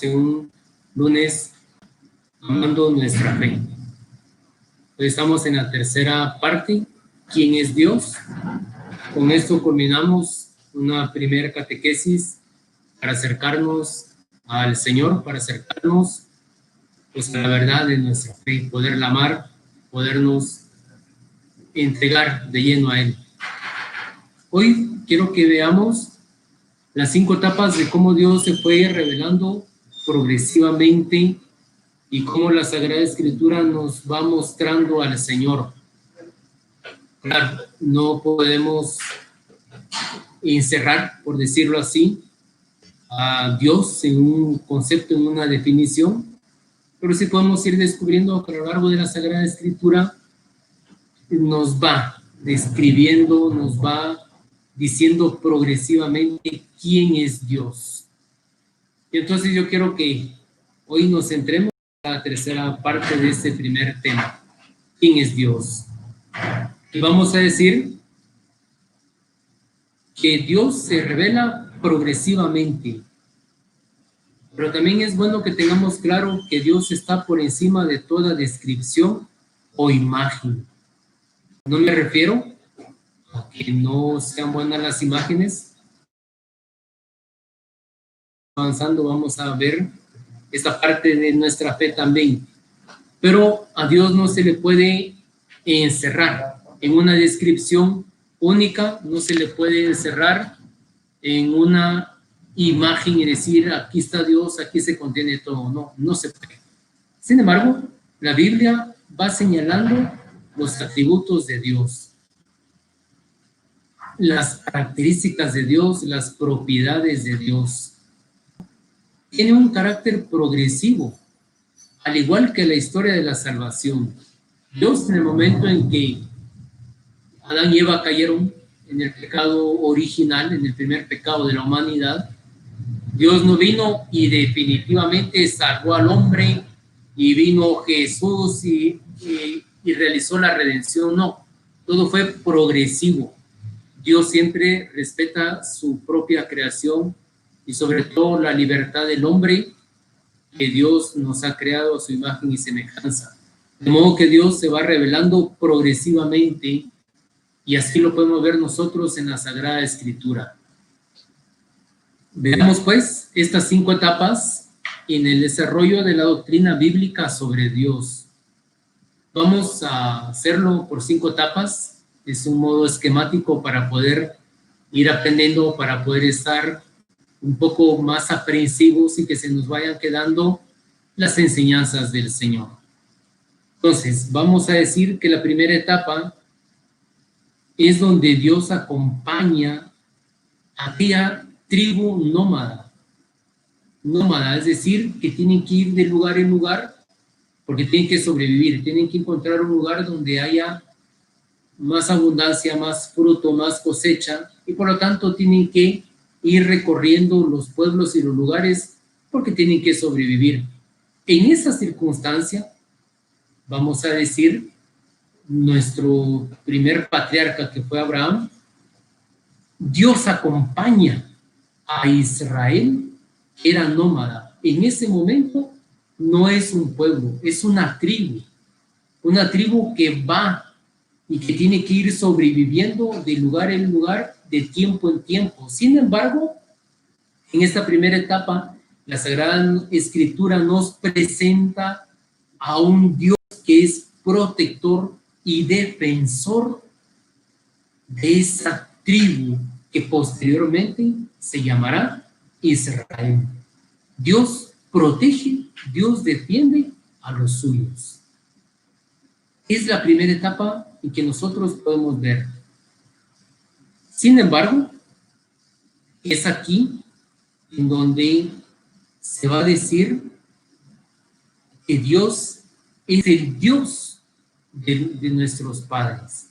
en un lunes amando nuestra fe. Hoy estamos en la tercera parte, ¿quién es Dios? Con esto culminamos una primera catequesis para acercarnos al Señor, para acercarnos pues, a la verdad de nuestra fe, poderla amar, podernos entregar de lleno a Él. Hoy quiero que veamos las 5 etapas de cómo Dios se fue revelando progresivamente y cómo la Sagrada Escritura nos va mostrando al Señor. Claro, no podemos encerrar, por decirlo así, a Dios en un concepto, en una definición, pero sí podemos ir descubriendo que a lo largo de la Sagrada Escritura nos va describiendo, nos va diciendo progresivamente quién es Dios. Y entonces yo quiero que hoy nos centremos en la tercera parte de este primer tema, ¿quién es Dios? Y vamos a decir que Dios se revela progresivamente, pero también es bueno que tengamos claro que Dios está por encima de toda descripción o imagen. No me refiero a que no sean buenas las imágenes. Avanzando vamos a ver esta parte de nuestra fe también, pero a Dios no se le puede encerrar en una descripción única, no se le puede encerrar en una imagen y decir aquí está Dios, aquí se contiene todo. No se puede. Sin embargo, la Biblia va señalando los atributos de Dios, las características de Dios, las propiedades de Dios. Tiene un carácter progresivo, al igual que la historia de la salvación. Dios, en el momento en que Adán y Eva cayeron en el pecado original, en el primer pecado de la humanidad, Dios no vino y definitivamente salvó al hombre y vino Jesús y realizó la redención. No, todo fue progresivo. Dios siempre respeta su propia creación y sobre todo la libertad del hombre, que Dios nos ha creado a su imagen y semejanza. De modo que Dios se va revelando progresivamente y así lo podemos ver nosotros en la Sagrada Escritura. Veamos pues estas 5 etapas en el desarrollo de la doctrina bíblica sobre Dios. Vamos a hacerlo por 5 etapas. Es un modo esquemático para poder ir aprendiendo, para poder estar un poco más aprensivos y que se nos vayan quedando las enseñanzas del Señor. Entonces, vamos a decir que la primera etapa es donde Dios acompaña a aquella tribu nómada, es decir, que tienen que ir de lugar en lugar porque tienen que sobrevivir, tienen que encontrar un lugar donde haya más abundancia, más fruto, más cosecha, y por lo tanto tienen que ir recorriendo los pueblos y los lugares porque tienen que sobrevivir. En esa circunstancia, vamos a decir, nuestro primer patriarca que fue Abraham, Dios acompaña a Israel, que era nómada. En ese momento no es un pueblo, es una tribu que va y que tiene que ir sobreviviendo de lugar en lugar, de tiempo en tiempo. Sin embargo, en esta primera etapa, la Sagrada Escritura nos presenta a un Dios que es protector y defensor de esa tribu que posteriormente se llamará Israel. Dios protege, Dios defiende a los suyos. Es la primera etapa en que nosotros podemos ver. Sin embargo, es aquí en donde se va a decir que Dios es el Dios de nuestros padres.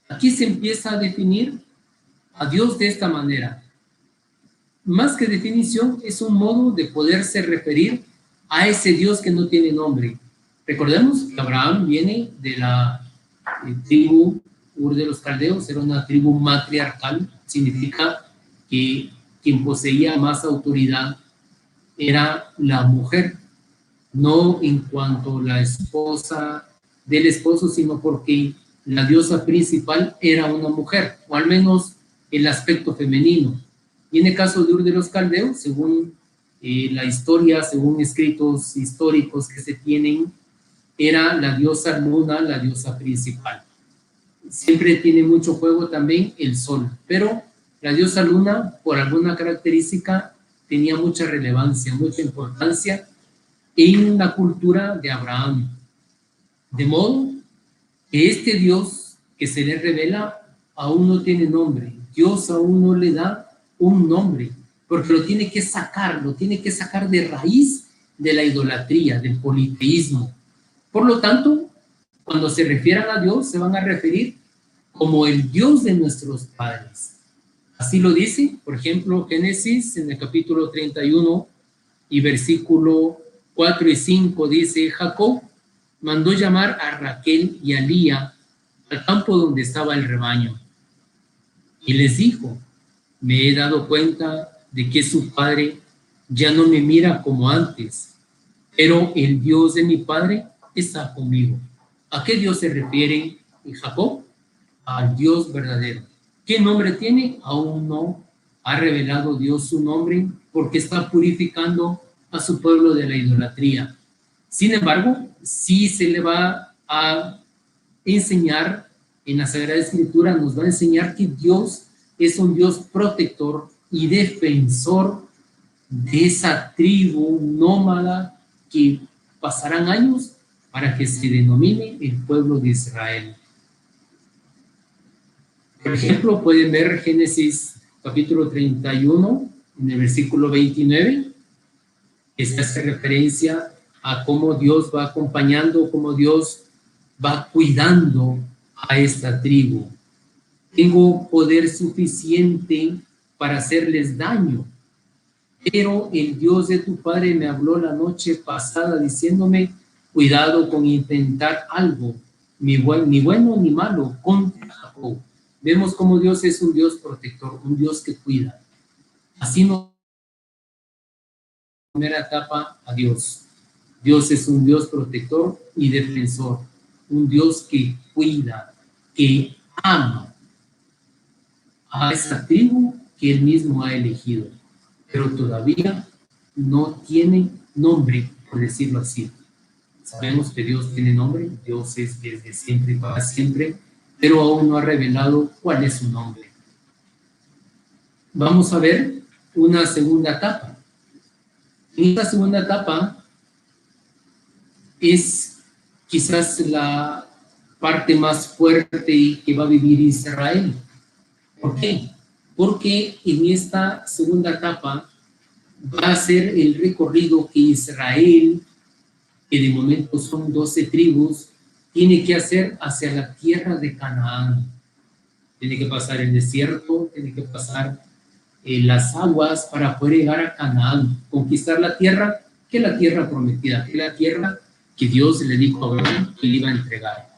Aquí se empieza a definir a Dios de esta manera. Más que definición, es un modo de poderse referir a ese Dios que no tiene nombre. Recordemos que Abraham viene de la tribu Ur de los Caldeos, era una tribu matriarcal, significa que quien poseía más autoridad era la mujer, no en cuanto a la esposa del esposo, sino porque la diosa principal era una mujer, o al menos el aspecto femenino. Y en el caso de Ur de los Caldeos, según la historia, según escritos históricos que se tienen, era la diosa Luna, la diosa principal. Siempre tiene mucho juego también el sol, pero la diosa Luna, por alguna característica, tenía mucha relevancia, mucha importancia en la cultura de Abraham. De modo que este Dios que se le revela aún no tiene nombre. Dios aún no le da un nombre, porque lo tiene que sacar de raíz de la idolatría, del politeísmo. Por lo tanto, cuando se refieran a Dios, se van a referir como el Dios de nuestros padres. Así lo dice, por ejemplo, Génesis en el capítulo 31 y versículo 4 y 5 dice: Jacob mandó llamar a Raquel y a Lía al campo donde estaba el rebaño. Y les dijo: me he dado cuenta de que su padre ya no me mira como antes, pero el Dios de mi padre está conmigo. ¿A qué Dios se refiere Jacob? Al Dios verdadero. ¿Qué nombre tiene? Aún no ha revelado Dios su nombre, porque está purificando a su pueblo de la idolatría. Sin embargo, sí se le va a enseñar en la Sagrada Escritura, nos va a enseñar que Dios es un Dios protector y defensor de esa tribu nómada que pasarán años para que se denomine el pueblo de Israel. Por ejemplo, pueden ver Génesis capítulo 31, en el versículo 29, que se hace referencia a cómo Dios va acompañando, cómo Dios va cuidando a esta tribu. Tengo poder suficiente para hacerles daño, pero el Dios de tu padre me habló la noche pasada diciéndome: cuidado con intentar algo, ni bueno ni malo, contra Jacob. Vemos cómo Dios es un Dios protector, un Dios que cuida. Así nos primera etapa a Dios. Dios es un Dios protector y defensor, un Dios que cuida, que ama a esa tribu que él mismo ha elegido, pero todavía no tiene nombre, por decirlo así. Sabemos que Dios tiene nombre, Dios es desde siempre y para siempre, pero aún no ha revelado cuál es su nombre. Vamos a ver una segunda etapa. En esta segunda etapa es quizás la parte más fuerte que va a vivir Israel. ¿Por qué? Porque en esta segunda etapa va a ser el recorrido que Israel, que de momento son 12 tribus, tiene que hacer hacia la tierra de Canaán. Tiene que pasar el desierto, tiene que pasar las aguas para poder llegar a Canaán, conquistar la tierra, que es la tierra prometida, que es la tierra que Dios le dijo a Abraham que le iba a entregar.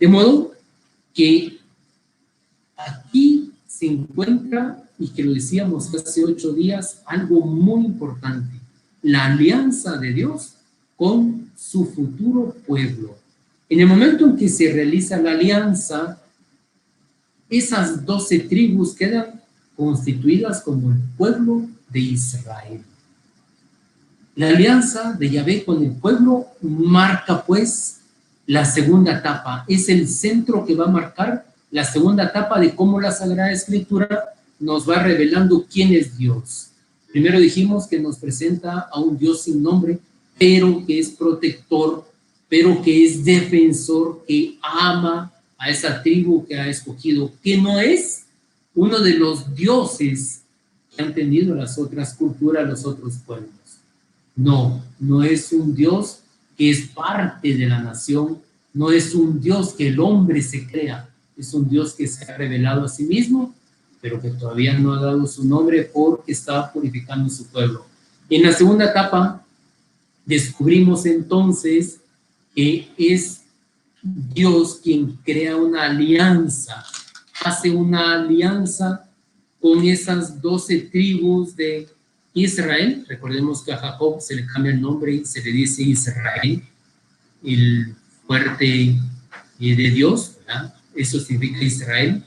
De modo que aquí se encuentra, y que lo decíamos hace 8 días, algo muy importante: la alianza de Dios con su futuro pueblo. En el momento en que se realiza la alianza, esas 12 tribus quedan constituidas como el pueblo de Israel. La alianza de Yahvé con el pueblo marca pues la segunda etapa, es el centro que va a marcar la segunda etapa de cómo la Sagrada Escritura nos va revelando quién es Dios. Primero dijimos que nos presenta a un Dios sin nombre, pero que es protector, pero que es defensor, que ama a esa tribu que ha escogido, que no es uno de los dioses que han tenido las otras culturas, los otros pueblos. No, no es un Dios que es parte de la nación, no es un Dios que el hombre se crea, es un Dios que se ha revelado a sí mismo, pero que todavía no ha dado su nombre porque está purificando su pueblo. En la segunda etapa descubrimos entonces que es Dios quien crea una alianza, hace una alianza con esas 12 tribus de Israel, recordemos que a Jacob se le cambia el nombre y se le dice Israel, el fuerte de Dios, ¿verdad? Eso significa Israel.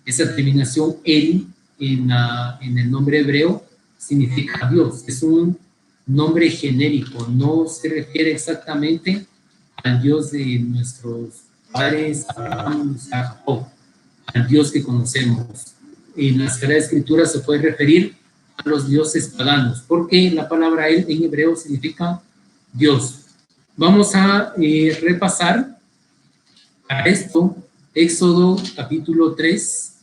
Esa terminación el en el nombre hebreo significa Dios. Es un nombre genérico, no se refiere exactamente al Dios de nuestros padres, Abraham, Isaac, Jacob, al Dios que conocemos. En la Sagrada Escritura se puede referir a los dioses paganos, porque la palabra él en hebreo significa Dios. Vamos a repasar para esto Éxodo capítulo 3,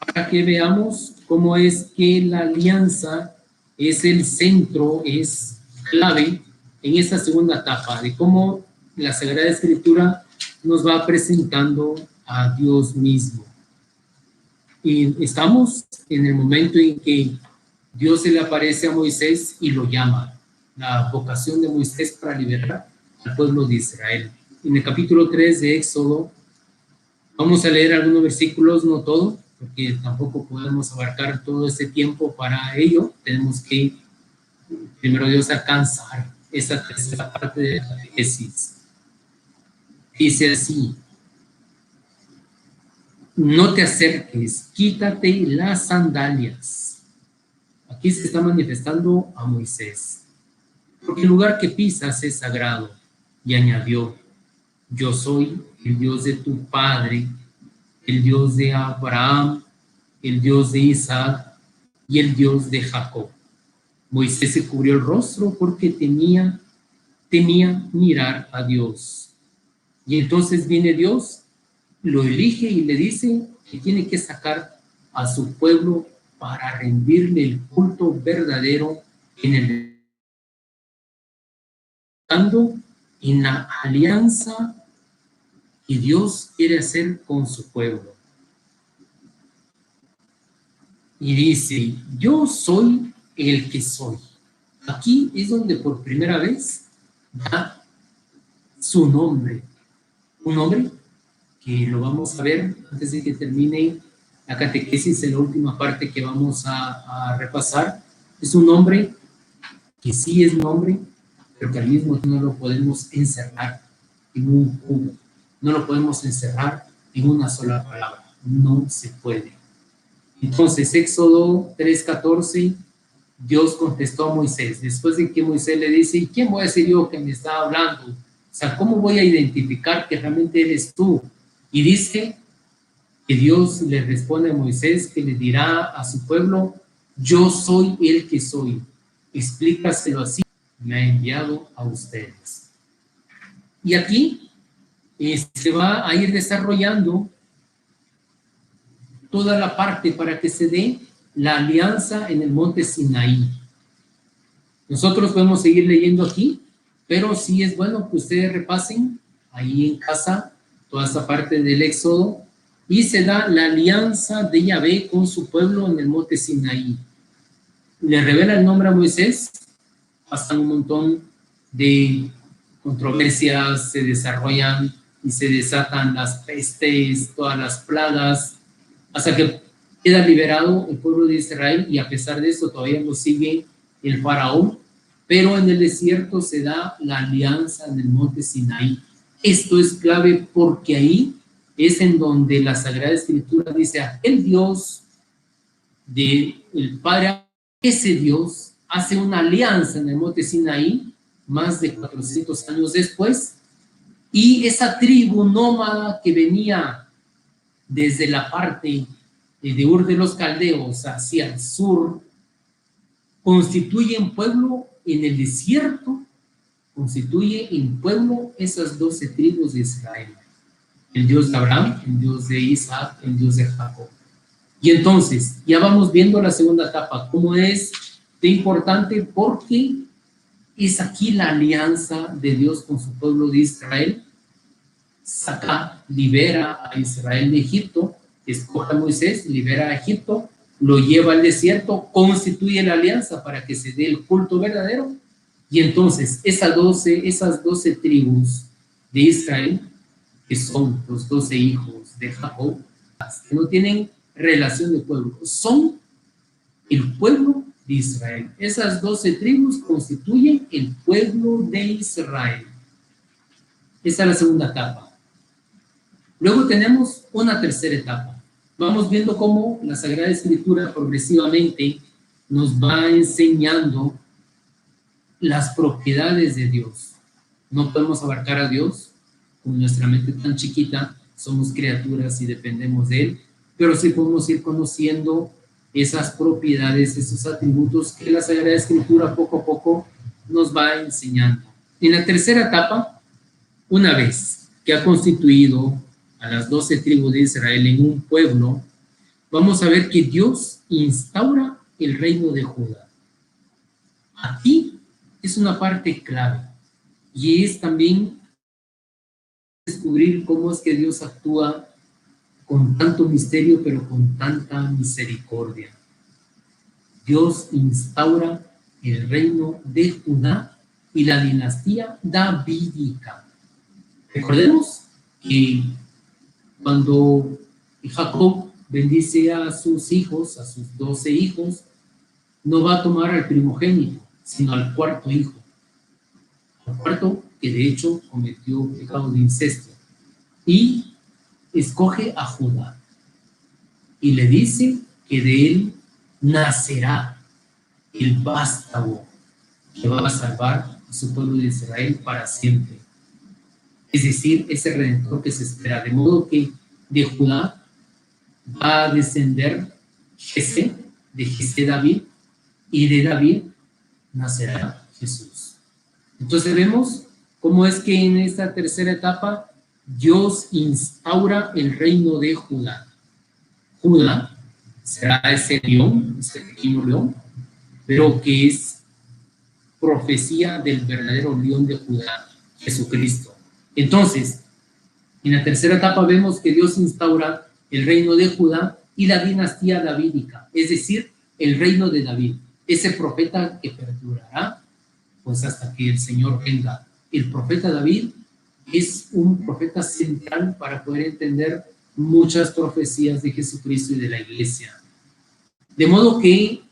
para que veamos cómo es que la alianza es el centro, es clave en esta segunda etapa, de cómo la Sagrada Escritura nos va presentando a Dios mismo. Y estamos en el momento en que Dios se le aparece a Moisés y lo llama. La vocación de Moisés para liberar al pueblo de Israel. En el capítulo 3 de Éxodo, vamos a leer algunos versículos, no todo, porque tampoco podemos abarcar todo este tiempo para ello. Tenemos que, primero Dios, alcanzar esa tercera parte de la catequesis. Dice así: no te acerques, quítate las sandalias. Aquí se está manifestando a Moisés, porque el lugar que pisas es sagrado. Y añadió: yo soy el Dios de tu padre, el Dios de Abraham, el Dios de Isaac y el Dios de Jacob. Moisés se cubrió el rostro porque temía mirar a Dios. Y entonces viene Dios, lo elige y le dice que tiene que sacar a su pueblo para rendirle el culto verdadero en la alianza que Dios quiere hacer con su pueblo. Y dice: yo soy el que soy. Aquí es donde por primera vez da su nombre, un nombre que lo vamos a ver antes de que termine la catequesis, en la última parte que vamos a repasar. Es un nombre que sí es nombre, pero que al mismo tiempo no lo podemos encerrar en un cubo, no lo podemos encerrar en una sola palabra, no se puede. Entonces, Éxodo 3:14, Dios contestó a Moisés, después de que Moisés le dice: ¿y quién voy a ser yo que me está hablando? O sea, ¿cómo voy a identificar que realmente eres tú? Y dice que Dios le responde a Moisés que le dirá a su pueblo: yo soy el que soy. Explícaselo así: me ha enviado a ustedes. Y aquí se va a ir desarrollando toda la parte para que se dé la alianza en el monte Sinaí. Nosotros podemos seguir leyendo aquí, pero sí es bueno que ustedes repasen ahí en casa toda esa parte del Éxodo, y se da la alianza de Yahvé con su pueblo en el monte Sinaí. Le revela el nombre a Moisés, pasan un montón de controversias, se desarrollan y se desatan las pestes, todas las plagas, hasta que queda liberado el pueblo de Israel, y a pesar de eso todavía lo sigue el faraón, pero en el desierto se da la alianza en el monte Sinaí. Esto es clave porque ahí es en donde la Sagrada Escritura dice: aquel Dios del Padre, ese Dios hace una alianza en el monte Sinaí más de 400 años después, y esa tribu nómada que venía desde la parte de Ur de los Caldeos hacia el sur, constituye en pueblo en el desierto, constituye en pueblo esas 12 tribus de Israel: el Dios de Abraham, el Dios de Isaac, el Dios de Jacob. Y entonces ya vamos viendo la segunda etapa, cómo es de importante, porque es aquí la alianza de Dios con su pueblo de Israel. Saca, libera a Israel de Egipto, escoge a Moisés, libera a Egipto, lo lleva al desierto, constituye la alianza para que se dé el culto verdadero. Y entonces esas 12 tribus de Israel, que son los 12 hijos de Jacob, que no tienen relación de pueblo, son el pueblo de Israel. Esas 12 tribus constituyen el pueblo de Israel. Esa es la segunda etapa. Luego tenemos una tercera etapa. Vamos viendo cómo la Sagrada Escritura progresivamente nos va enseñando las propiedades de Dios. No podemos abarcar a Dios con nuestra mente tan chiquita, somos criaturas y dependemos de Él, pero sí podemos ir conociendo esas propiedades, esos atributos que la Sagrada Escritura poco a poco nos va enseñando. En la tercera etapa, una vez que ha constituido a las 12 tribus de Israel en un pueblo, vamos a ver que Dios instaura el reino de Judá. Aquí es una parte clave y es también descubrir cómo es que Dios actúa con tanto misterio pero con tanta misericordia. Dios instaura el reino de Judá y la dinastía davídica. Recordemos que cuando Jacob bendice a sus hijos, a sus 12 hijos, no va a tomar al primogénito, sino al cuarto hijo. Al cuarto que de hecho cometió pecado de incesto. Y escoge a Judá. Y le dice que de él nacerá el vástago que va a salvar a su pueblo de Israel para siempre. Es decir, ese redentor que se espera. De modo que de Judá va a descender Jesé, de Jesé David, y de David nacerá Jesús. Entonces vemos cómo es que en esta tercera etapa Dios instaura el reino de Judá. Judá será ese león, ese pequeño león, pero que es profecía del verdadero león de Judá, Jesucristo. Entonces, en la tercera etapa vemos que Dios instaura el reino de Judá y la dinastía davídica, es decir, el reino de David, ese profeta que perdurará pues hasta que el Señor venga. El profeta David es un profeta central para poder entender muchas profecías de Jesucristo y de la iglesia. De modo que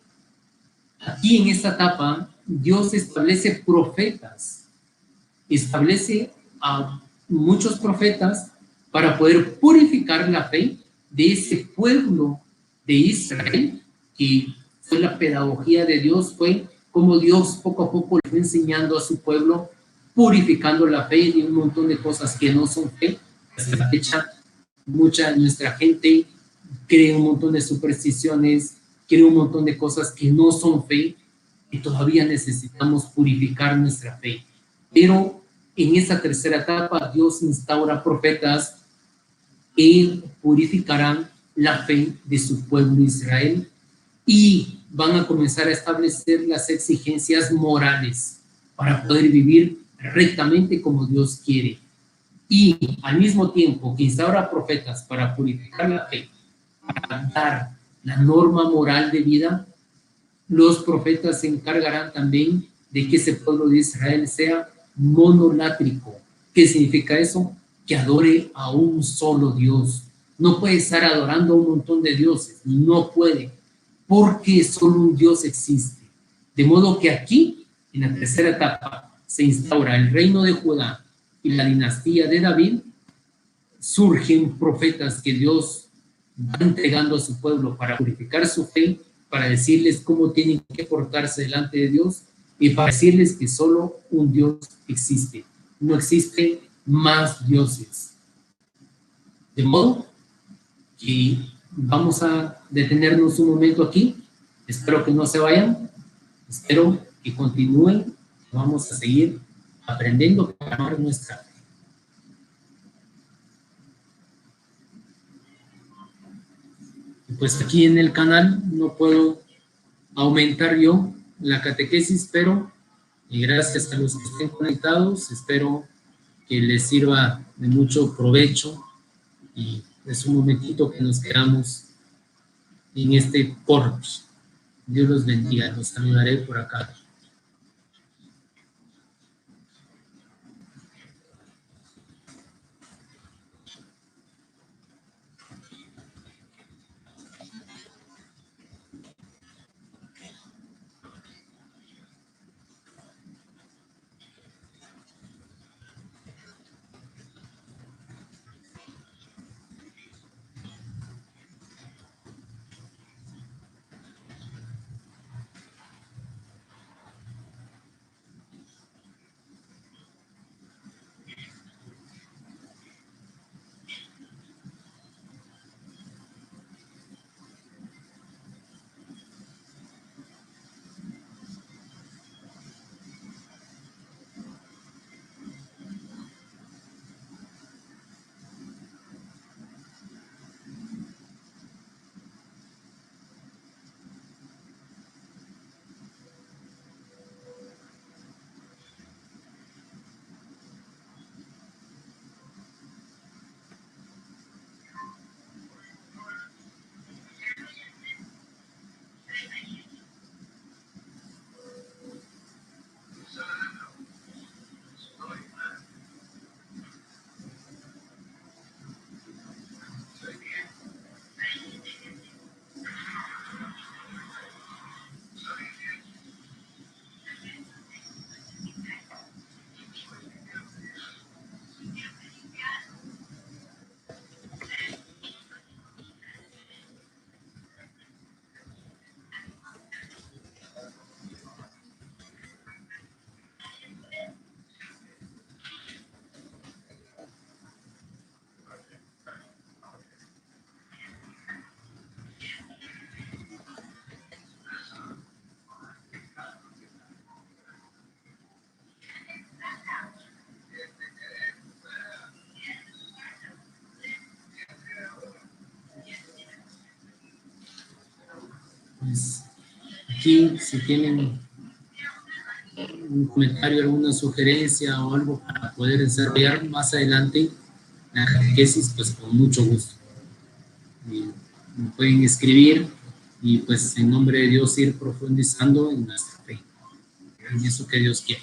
aquí en esta etapa Dios establece profetas, establece a muchos profetas para poder purificar la fe de ese pueblo de Israel, que fue la pedagogía de Dios, fue como Dios poco a poco le fue enseñando a su pueblo, purificando la fe de un montón de cosas que no son fe. Hasta la fecha, mucha de nuestra gente cree un montón de supersticiones, cree un montón de cosas que no son fe, y todavía necesitamos purificar nuestra fe. Pero en esa tercera etapa, Dios instaura profetas que purificarán la fe de su pueblo Israel y van a comenzar a establecer las exigencias morales para poder vivir rectamente como Dios quiere. Y al mismo tiempo que instaura profetas para purificar la fe, para dar la norma moral de vida, los profetas se encargarán también de que ese pueblo de Israel sea monolátrico. ¿Qué significa eso? Que adore a un solo Dios. No puede estar adorando a un montón de dioses, no puede, porque solo un Dios existe. De modo que aquí, en la tercera etapa, se instaura el reino de Judá y la dinastía de David. Surgen profetas que Dios va entregando a su pueblo para purificar su fe, para decirles cómo tienen que portarse delante de Dios y para decirles que solo un Dios existe. No existen más dioses. De modo que vamos a detenernos un momento aquí. Espero que no se vayan. Espero que continúen. Vamos a seguir aprendiendo para amar nuestra fe. Pues aquí en el canal no puedo aumentar yo la catequesis, pero y gracias a los que estén conectados, espero que les sirva de mucho provecho y es un momentito que nos quedamos en este corte. Dios los bendiga, los saludaré por acá. aquí, si tienen un comentario, alguna sugerencia o algo para poder desarrollar más adelante la catequesis, pues con mucho gusto. Me pueden escribir y pues en nombre de Dios ir profundizando en nuestra fe, en eso que Dios quiere.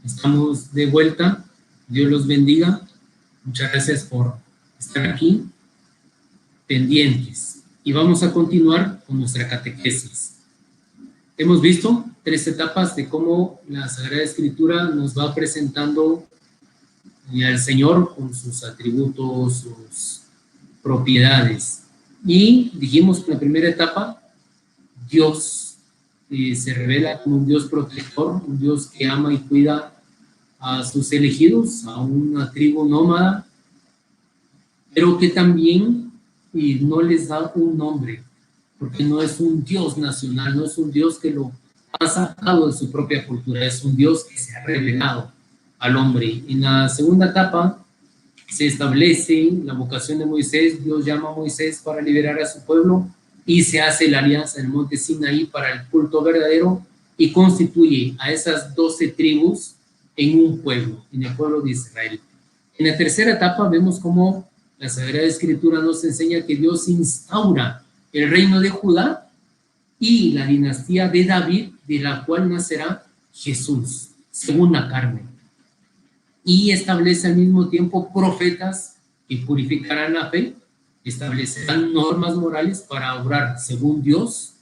Estamos de vuelta. Dios los bendiga. Muchas gracias por estar aquí, pendientes. Y vamos a continuar con nuestra catequesis. Hemos visto 3 etapas de cómo la Sagrada Escritura nos va presentando al Señor con sus atributos, sus propiedades. Y dijimos que en la primera etapa, Dios se revela como un Dios protector, un Dios que ama y cuida a sus elegidos, a una tribu nómada, pero que también no les da un nombre, porque no es un Dios nacional, no es un Dios que lo ha sacado de su propia cultura, es un Dios que se ha revelado al hombre. En la segunda etapa se establece la vocación de Moisés, Dios llama a Moisés para liberar a su pueblo y se hace la alianza en el monte Sinaí para el culto verdadero y constituye a esas 12 tribus en un pueblo, en el pueblo de Israel. En la tercera etapa vemos cómo la Sagrada Escritura nos enseña que Dios instaura el reino de Judá y la dinastía de David, de la cual nacerá Jesús, según la carne. Y establece al mismo tiempo profetas que purificarán la fe, establecerán normas morales para obrar según Dios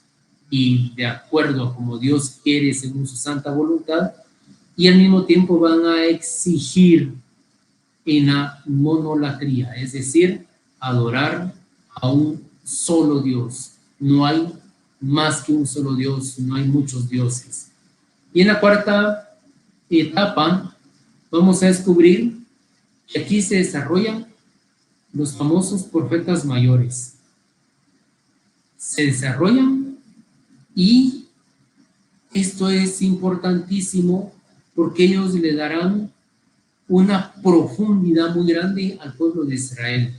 y de acuerdo a como Dios quiere, según su santa voluntad, y al mismo tiempo van a exigir en la monolatría, es decir, adorar a un solo Dios. No hay más que un solo Dios, no hay muchos dioses. Y en la cuarta etapa vamos a descubrir que aquí se desarrollan los famosos profetas mayores. Se desarrollan y esto es importantísimo porque ellos le darán una profundidad muy grande al pueblo de Israel.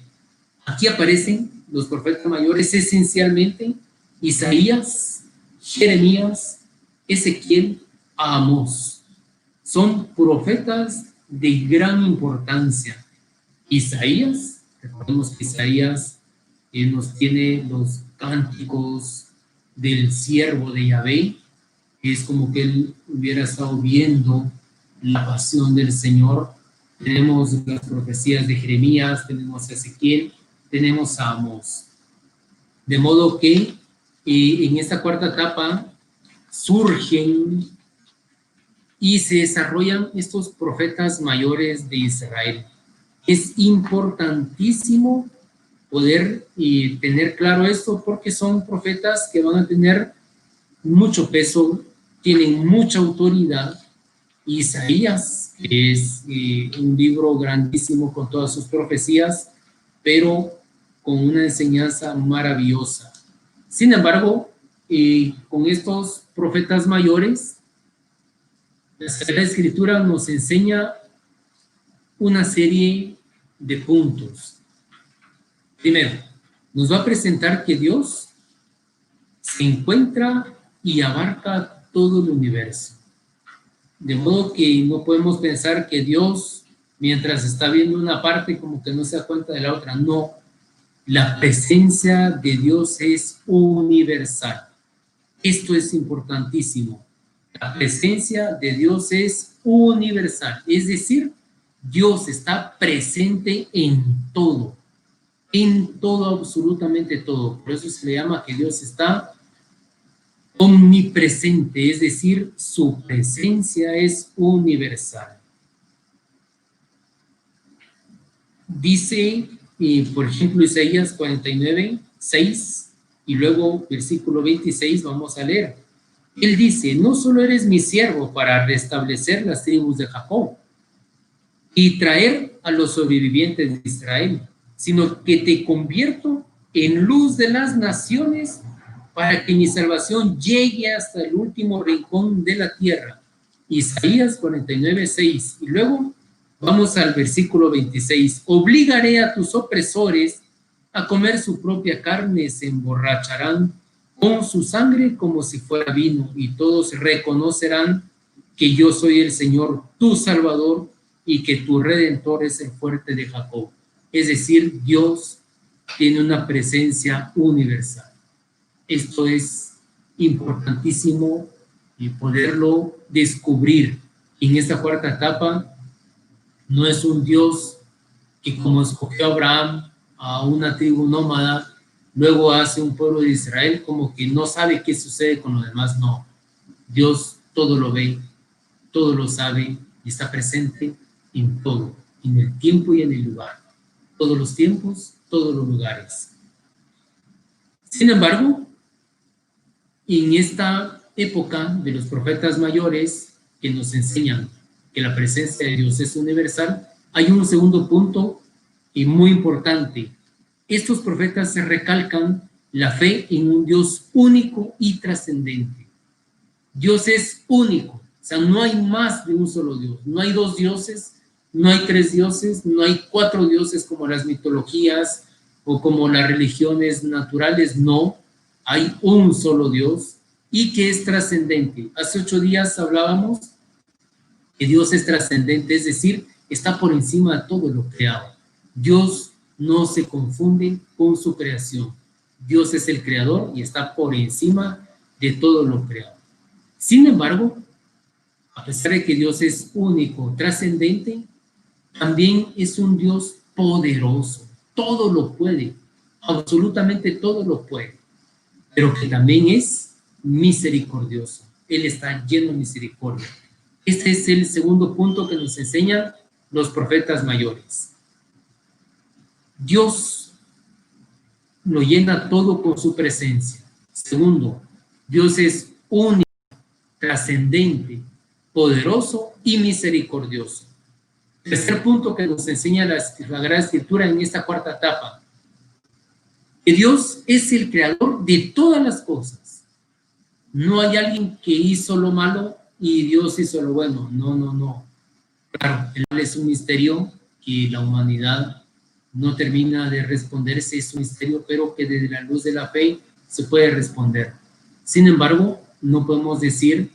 Aquí aparecen los profetas mayores, esencialmente Isaías, Jeremías, Ezequiel, Amós. Son profetas de gran importancia. Isaías, recordemos que Isaías nos tiene los cánticos del siervo de Yahvé, es como que él hubiera estado viendo la pasión del Señor. Tenemos las profecías de Jeremías, tenemos a Ezequiel, tenemos a Amós. De modo que en esta cuarta etapa surgen y se desarrollan estos profetas mayores de Israel. Es importantísimo poder tener claro esto porque son profetas que van a tener mucho peso, tienen mucha autoridad. Isaías, que es un libro grandísimo con todas sus profecías, pero con una enseñanza maravillosa. Sin embargo, con estos profetas mayores, la Sagrada Escritura nos enseña una serie de puntos. Primero, nos va a presentar que Dios se encuentra y abarca todo el universo. De modo que no podemos pensar que Dios, mientras está viendo una parte, como que no se da cuenta de la otra. No, la presencia de Dios es universal. Esto es importantísimo. La presencia de Dios es universal. Es decir, Dios está presente en todo, absolutamente todo. Por eso se le llama que Dios está omnipresente, es decir, su presencia es universal. Dice, por ejemplo, Isaías 49, 6, y luego versículo 26, vamos a leer. Él dice, no solo eres mi siervo para restablecer las tribus de Jacob y traer a los sobrevivientes de Israel, sino que te convierto en luz de las naciones para que mi salvación llegue hasta el último rincón de la tierra. Isaías 49:6. Y luego vamos al versículo 26. Obligaré a tus opresores a comer su propia carne, se emborracharán con su sangre como si fuera vino, y todos reconocerán que yo soy el Señor, tu Salvador, y que tu Redentor es el fuerte de Jacob. Es decir, Dios tiene una presencia universal. Esto es importantísimo y poderlo descubrir. En esta cuarta etapa no es un Dios que, como escogió a Abraham, a una tribu nómada, luego hace un pueblo de Israel como que no sabe qué sucede con los demás. No, Dios todo lo ve, todo lo sabe y está presente en todo, en el tiempo y en el lugar. Todos los tiempos, todos los lugares. Sin embargo, en esta época de los profetas mayores que nos enseñan que la presencia de Dios es universal, hay un segundo punto y muy importante. Estos profetas se recalcan la fe en un Dios único y trascendente. Dios es único, o sea, no hay más de un solo Dios, no hay dos dioses, no hay tres dioses, no hay cuatro dioses como las mitologías o como las religiones naturales, no, hay un solo Dios y que es trascendente. Hace 8 días hablábamos que Dios es trascendente, es decir, está por encima de todo lo creado. Dios no se confunde con su creación. Dios es el creador y está por encima de todo lo creado. Sin embargo, a pesar de que Dios es único, trascendente, también es un Dios poderoso. Todo lo puede, absolutamente todo lo puede, pero que también es misericordioso. Él está lleno de misericordia. Este es el segundo punto que nos enseñan los profetas mayores. Dios lo llena todo con su presencia. Segundo, Dios es único, trascendente, poderoso y misericordioso. Tercer punto que nos enseña la Sagrada Escritura en esta cuarta etapa, que Dios es el creador de todas las cosas. No hay alguien que hizo lo malo y Dios hizo lo bueno. No, no, no. Claro, el mal es un misterio que la humanidad no termina de responderse, es un misterio, pero que desde la luz de la fe se puede responder. Sin embargo, no podemos decir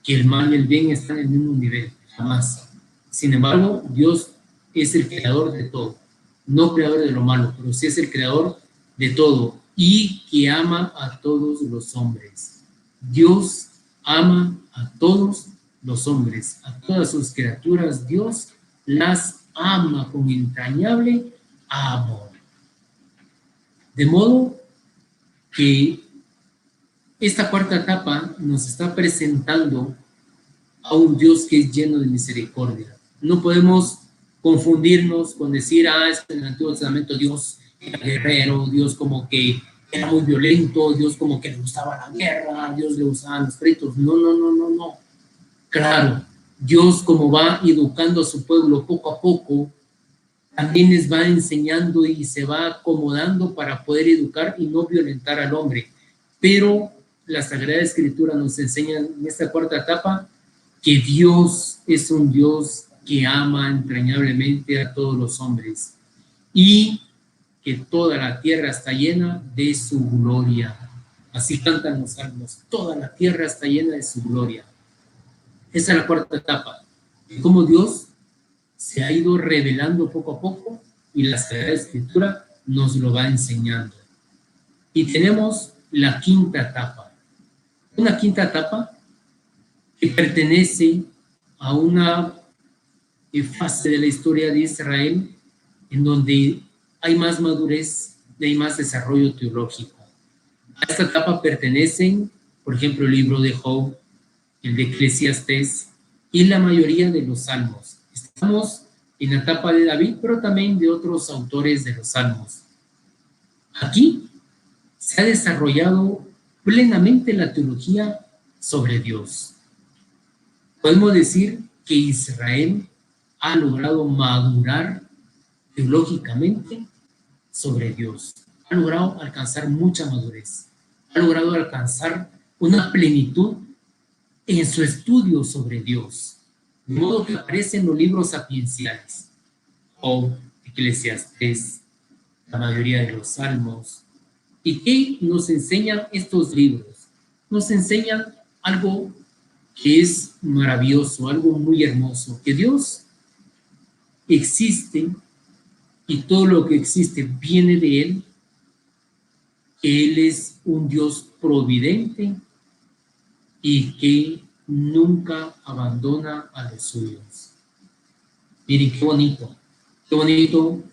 que el mal y el bien están en el mismo nivel, jamás. Sin embargo, Dios es el creador de todo, no creador de lo malo, pero sí es el creador de todo y que ama a todos los hombres. Dios ama a todos los hombres, a todas sus criaturas. Dios las ama con entrañable amor. De modo que esta cuarta etapa nos está presentando a un Dios que es lleno de misericordia. No podemos confundirnos con decir, es que en el Antiguo Testamento Dios era guerrero, Dios como que era muy violento, Dios como que le gustaba la guerra, Dios le gustaban los pleitos. No, no, no, no, no. Claro, Dios como va educando a su pueblo poco a poco, también les va enseñando y se va acomodando para poder educar y no violentar al hombre. Pero la Sagrada Escritura nos enseña en esta cuarta etapa que Dios es un Dios que ama entrañablemente a todos los hombres y que toda la tierra está llena de su gloria. Así cantan los salmos, toda la tierra está llena de su gloria. Esa es la cuarta etapa, de cómo Dios se ha ido revelando poco a poco y la Sagrada Escritura nos lo va enseñando. Y tenemos la quinta etapa. Una quinta etapa que pertenece a una fase de la historia de Israel en donde hay más madurez y hay más desarrollo teológico. A esta etapa pertenecen, por ejemplo, el libro de Job, el de Eclesiastés y la mayoría de los salmos. Estamos en la etapa de David, pero también de otros autores de los salmos. Aquí se ha desarrollado plenamente la teología sobre Dios. Podemos decir que Israel ha logrado madurar teológicamente sobre Dios. Ha logrado alcanzar mucha madurez. Ha logrado alcanzar una plenitud en su estudio sobre Dios, de modo que aparecen los libros sapienciales, Job, Eclesiastés, la mayoría de los salmos. ¿Y qué nos enseñan estos libros? Nos enseñan algo que es maravilloso, algo muy hermoso, que Dios existe y todo lo que existe viene de Él, que Él es un Dios providente y que nunca abandona a los suyos. Miren qué bonito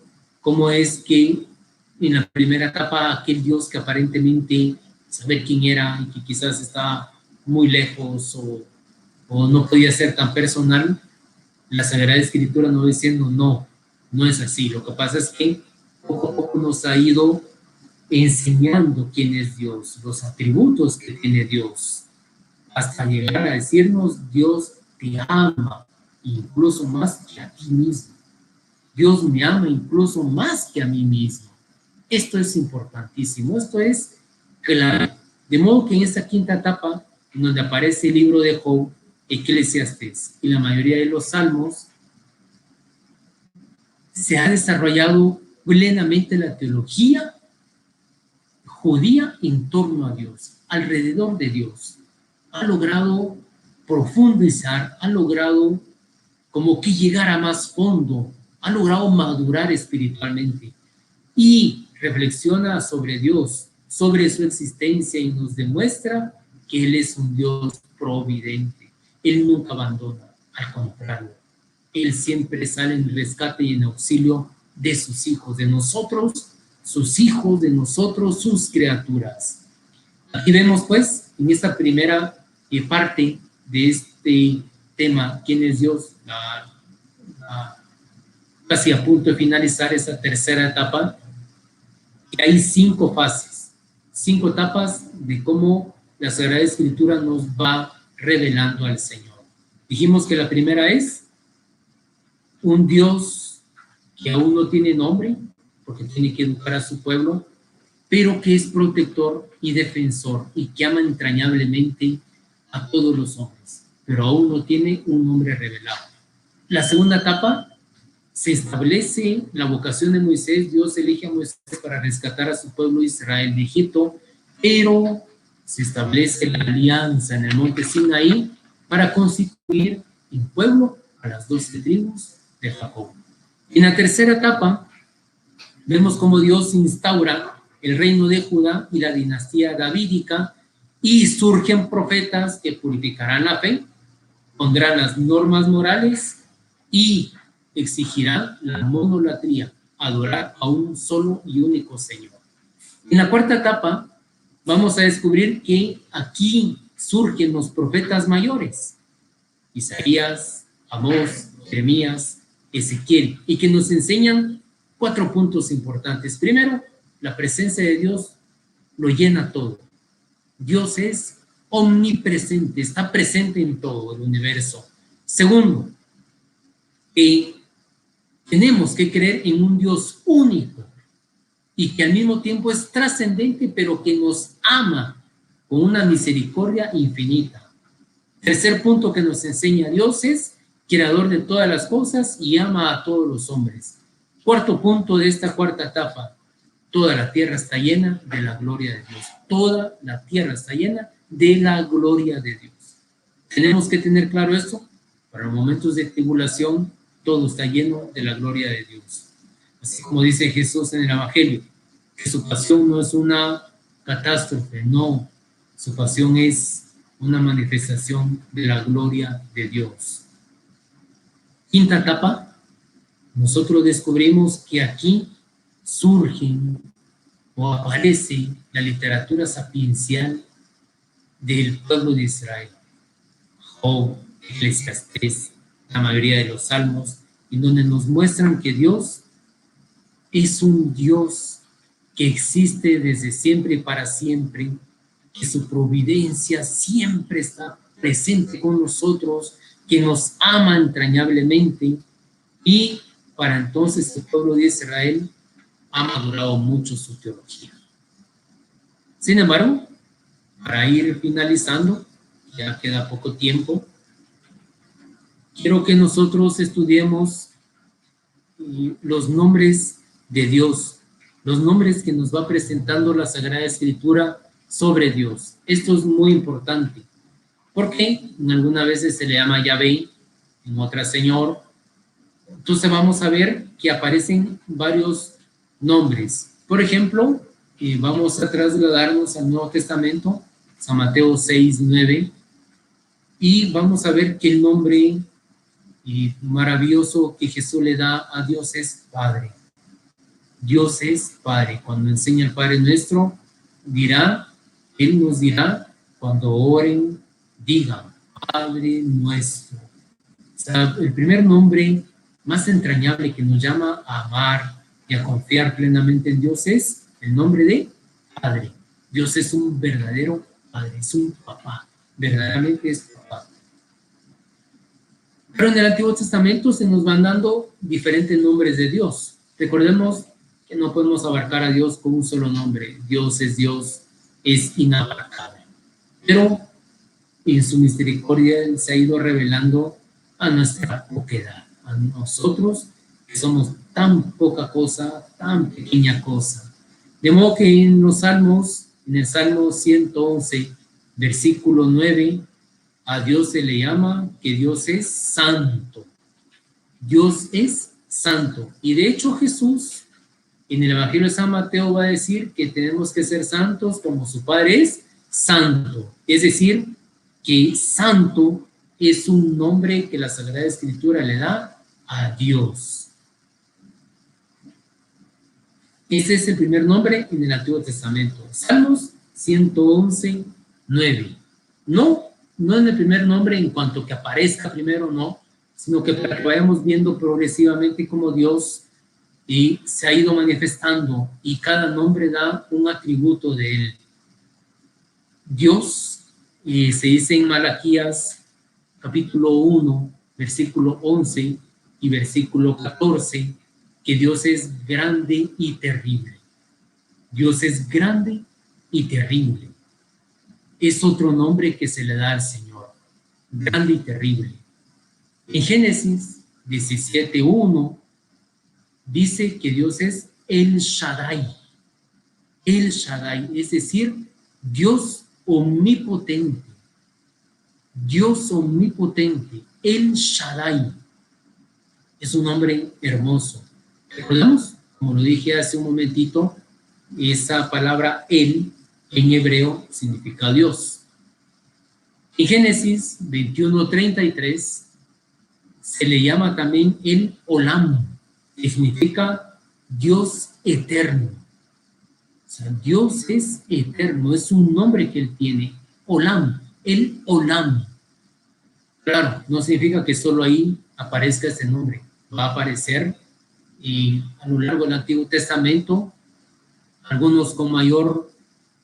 cómo es que en la primera etapa aquel Dios que aparentemente saber quién era y que quizás estaba muy lejos o no podía ser tan personal, la Sagrada Escritura nos va diciendo no es así. Lo que pasa es que poco a poco nos ha ido enseñando quién es Dios, los atributos que tiene Dios, hasta llegar a decirnos: Dios te ama incluso más que a ti mismo. Dios me ama incluso más que a mí mismo. Esto es importantísimo, esto es claro. De modo que en esta quinta etapa, en donde aparece el libro de Job, Eclesiastés y la mayoría de los salmos, se ha desarrollado plenamente la teología judía en torno a Dios, alrededor de Dios. Ha logrado profundizar, ha logrado como que llegar a más fondo, ha logrado madurar espiritualmente y reflexiona sobre Dios, sobre su existencia y nos demuestra que Él es un Dios providente. Él nunca abandona, al contrario, Él siempre sale en rescate y en auxilio de sus hijos, de nosotros, sus hijos, de nosotros, sus criaturas. Aquí vemos pues, en esta primera parte de este tema, ¿quién es Dios? Casi a punto de finalizar esa tercera etapa, y hay 5 fases, 5 etapas de cómo la Sagrada Escritura nos va revelando al Señor. Dijimos que la primera es un Dios que aún no tiene nombre, porque tiene que educar a su pueblo, pero que es protector y defensor y que ama entrañablemente a todos los hombres, pero aún no tiene un nombre revelado. La segunda etapa, se establece la vocación de Moisés. Dios elige a Moisés para rescatar a su pueblo Israel de Egipto, pero se establece la alianza en el monte Sinaí para constituir en pueblo a las 12 tribus de Jacob. En la tercera etapa, vemos cómo Dios instaura el reino de Judá y la dinastía davídica, y surgen profetas que purificarán la fe, pondrán las normas morales y exigirán la monolatría, adorar a un solo y único Señor. En la cuarta etapa vamos a descubrir que aquí surgen los profetas mayores, Isaías, Amós, Jeremías, Ezequiel, y que nos enseñan 4 puntos importantes. Primero, la presencia de Dios lo llena todo. Dios es omnipresente, está presente en todo el universo. Segundo, tenemos que creer en un Dios único y que al mismo tiempo es trascendente, pero que nos ama con una misericordia infinita. Tercer punto que nos enseña Dios es creador de todas las cosas y ama a todos los hombres. Cuarto punto de esta cuarta etapa, toda la tierra está llena de la gloria de Dios. Toda la tierra está llena de la gloria de Dios. Tenemos que tener claro esto. Para los momentos de tribulación, todo está lleno de la gloria de Dios. Así como dice Jesús en el Evangelio, que su pasión no es una catástrofe, no. Su pasión es una manifestación de la gloria de Dios. Quinta etapa, nosotros descubrimos que aquí surgen o aparece la literatura sapiencial del pueblo de Israel. Job, Eclesiastés, la mayoría de los salmos, en donde nos muestran que Dios es un Dios que existe desde siempre y para siempre, que su providencia siempre está presente con nosotros, que nos ama entrañablemente, y para entonces el pueblo de Israel ha madurado mucho su teología. Sin embargo, para ir finalizando, ya queda poco tiempo. Quiero que nosotros estudiemos los nombres de Dios, los nombres que nos va presentando la Sagrada Escritura sobre Dios. Esto es muy importante, porque en algunas veces se le llama Yahvé, en otras Señor. Entonces vamos a ver que aparecen varios nombres. Por ejemplo, vamos a trasladarnos al Nuevo Testamento, San Mateo 6, 9, y vamos a ver que el nombre maravilloso que Jesús le da a Dios es Padre. Dios es Padre. Cuando enseña el Padre Nuestro, Él nos dirá, cuando oren, digan, Padre Nuestro. O sea, el primer nombre más entrañable que nos llama a amar y a confiar plenamente en Dios es el nombre de Padre. Dios es un verdadero Padre, es un papá, verdaderamente es papá. Pero en el Antiguo Testamento se nos van dando diferentes nombres de Dios. Recordemos que no podemos abarcar a Dios con un solo nombre. Dios, es inabarcable. Pero en su misericordia Él se ha ido revelando a nuestra poquedad, a nosotros que somos tan poca cosa, tan pequeña cosa. De modo que en los Salmos, en el Salmo 111, versículo 9, a Dios se le llama que Dios es santo. Dios es santo. Y de hecho Jesús, en el Evangelio de San Mateo, va a decir que tenemos que ser santos como su Padre es santo. Es decir, que santo es un nombre que la Sagrada Escritura le da a Dios. Ese es el primer nombre en el Antiguo Testamento. Salmos 111, 9. No en el primer nombre en cuanto que aparezca primero, no, sino que para que vayamos viendo progresivamente cómo Dios se ha ido manifestando y cada nombre da un atributo de Él. Dios, se dice en Malaquías capítulo 1, versículo 11 y versículo 14, que Dios es grande y terrible. Dios es grande y terrible. Es otro nombre que se le da al Señor, grande y terrible. En Génesis 17:1 dice que Dios es El Shaddai. El Shaddai, es decir, Dios omnipotente. Dios omnipotente, El Shaddai. Es un nombre hermoso. ¿Recordamos? Como lo dije hace un momentito, esa palabra El en hebreo significa Dios. En Génesis 21:33 se le llama también el Olam, que significa Dios eterno. O sea, Dios es eterno, es un nombre que Él tiene, Olam, el Olam. Claro, no significa que solo ahí aparezca ese nombre, va a aparecer a lo largo del Antiguo Testamento, algunos con mayor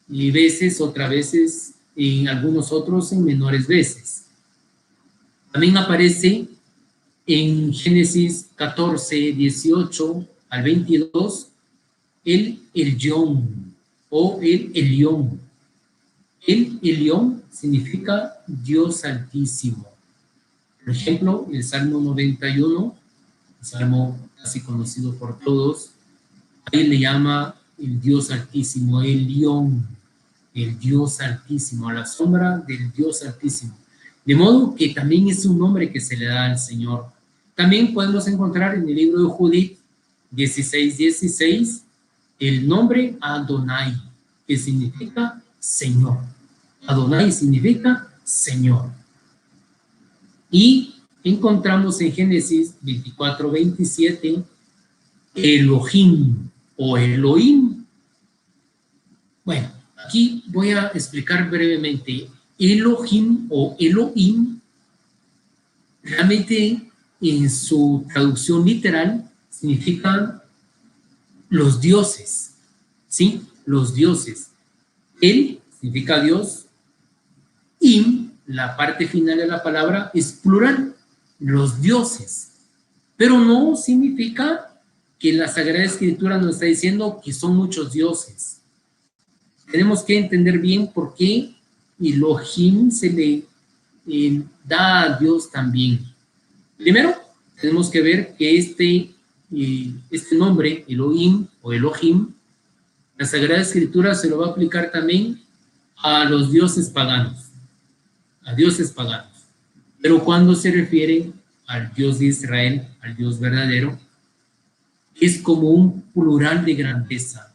veces, otras veces, y algunos otros en menores veces. También aparece en Génesis 14, 18 al 22, el Elión o el Elión. El Elión significa Dios Altísimo. Por ejemplo, el Salmo 91, el Salmo casi conocido por todos, ahí le llama el Dios Altísimo, el Elión, el Dios Altísimo, a la sombra del Dios Altísimo. De modo que también es un nombre que se le da al Señor. También podemos encontrar en el libro de Judith 16:16 el nombre Adonai, que significa Señor. Adonai significa Señor. Y encontramos en Génesis 24:27 Elohim o Elohim. Bueno, aquí voy a explicar brevemente. Elohim o Elohim, realmente en su traducción literal, significan los dioses, ¿sí? Los dioses. El significa Dios, Im, la parte final de la palabra, es plural, los dioses. Pero no significa que la Sagrada Escritura nos está diciendo que son muchos dioses. Tenemos que entender bien por qué Elohim se le da a Dios también? Primero, tenemos que ver que este nombre, Elohim o Elohim, la Sagrada Escritura se lo va a aplicar también a los dioses paganos, a dioses paganos. Pero cuando se refiere al Dios de Israel, al Dios verdadero, es como un plural de grandeza.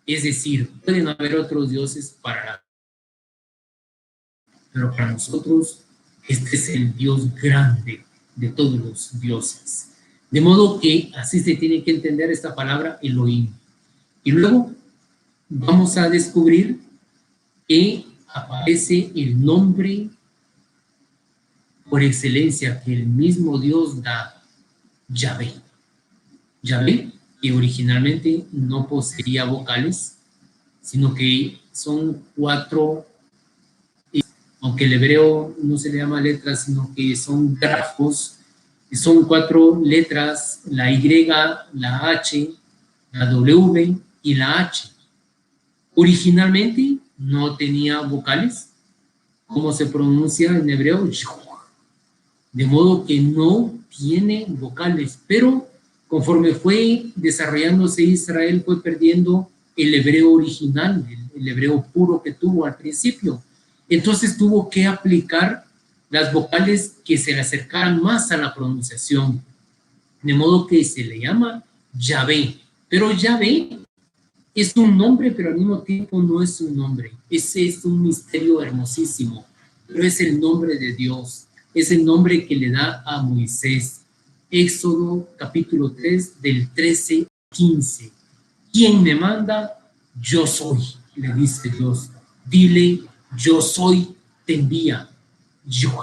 Es decir, pueden haber otros dioses pero para nosotros este es el Dios grande de todos los dioses. De modo que así se tiene que entender esta palabra Elohim. Y luego vamos a descubrir que aparece el nombre por excelencia que el mismo Dios da, Yahvé. Yahvé, que originalmente no poseía vocales, sino que son 4, aunque el hebreo no se le llama letras, sino que son grafos, son 4 letras, la Y, la H, la W y la H. Originalmente no tenía vocales, como se pronuncia en hebreo, de modo que no tiene vocales, pero conforme fue desarrollándose Israel, fue perdiendo el hebreo original, el hebreo puro que tuvo al principio. Entonces tuvo que aplicar las vocales que se le acercaran más a la pronunciación, de modo que se le llama Yahvé. Pero Yahvé es un nombre, pero al mismo tiempo no es un nombre. Ese es un misterio hermosísimo, pero es el nombre de Dios. Es el nombre que le da a Moisés. Éxodo capítulo 3 del 13 al 15. ¿Quién me manda? Yo soy, le dice Dios. Dile, yo soy, te envía. Yo.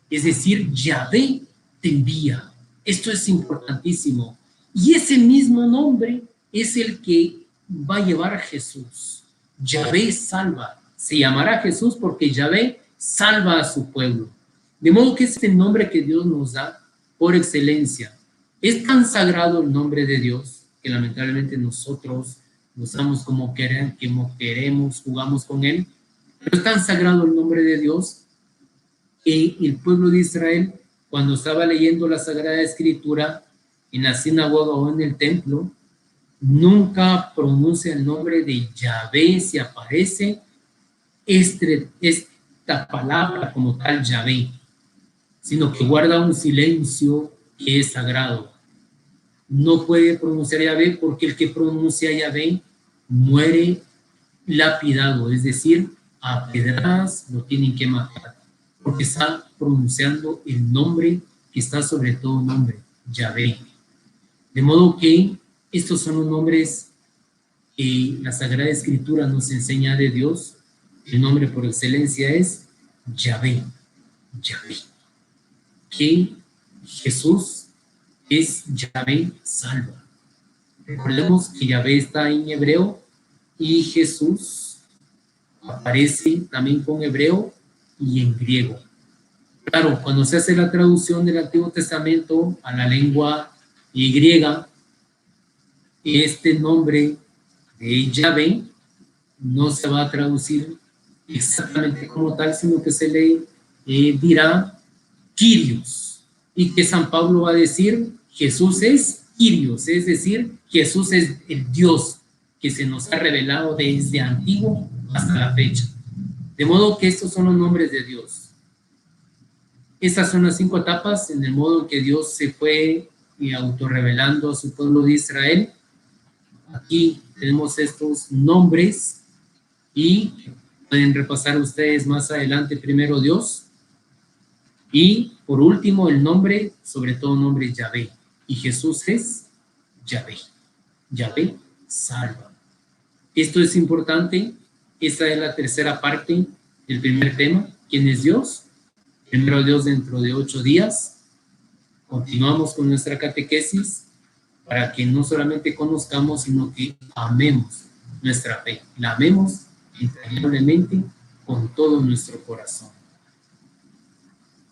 Es decir, Yahvé te envía. Esto es importantísimo. Y ese mismo nombre es el que va a llevar a Jesús. Yahvé salva. Se llamará Jesús porque Yahvé salva a su pueblo. De modo que es el nombre que Dios nos da por excelencia. Es tan sagrado el nombre de Dios que lamentablemente nosotros lo usamos como queremos, jugamos con él. Pero es tan sagrado el nombre de Dios que el pueblo de Israel, cuando estaba leyendo la Sagrada Escritura en la sinagoga o en el templo, nunca pronuncia el nombre de Yahvé si aparece esta palabra como tal, Yahvé, sino que guarda un silencio que es sagrado. No puede pronunciar Yahvé porque el que pronuncia Yahvé muere lapidado, es decir, a pedradas lo tienen que matar, porque está pronunciando el nombre que está sobre todo nombre, Yahvé. De modo que estos son los nombres que la Sagrada Escritura nos enseña de Dios. El nombre por excelencia es Yahvé, Yahvé. Que Jesús es Yahvé salva. Recordemos que Yahvé está en hebreo y Jesús aparece también con hebreo y en griego. Claro, cuando se hace la traducción del Antiguo Testamento a la lengua griega, este nombre de Yahvé no se va a traducir exactamente como tal, sino que se le dirá Kyrios, y que San Pablo va a decir Jesús es Kyrios, es decir, Jesús es el Dios que se nos ha revelado desde antiguo hasta la fecha. De modo que estos son los nombres de Dios. Estas son las 5 etapas en el modo en que Dios se fue autorrevelando a su pueblo de Israel. Aquí tenemos estos nombres y pueden repasar ustedes más adelante primero Dios y por último el nombre, sobre todo nombre Yahvé. Y Jesús es Yahvé. Yahvé salva. Esto es importante. Esta es la tercera parte del primer tema. ¿Quién es Dios? Primero Dios dentro de 8 días. Continuamos con nuestra catequesis para que no solamente conozcamos, sino que amemos nuestra fe. La amemos entrañablemente con todo nuestro corazón.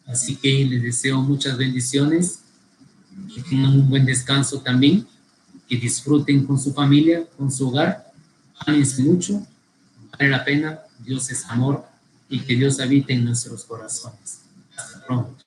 Así que les deseo muchas bendiciones, que tengan un buen descanso también, que disfruten con su familia, con su hogar, ámense mucho, vale la pena, Dios es amor, y que Dios habite en nuestros corazones. Hasta pronto.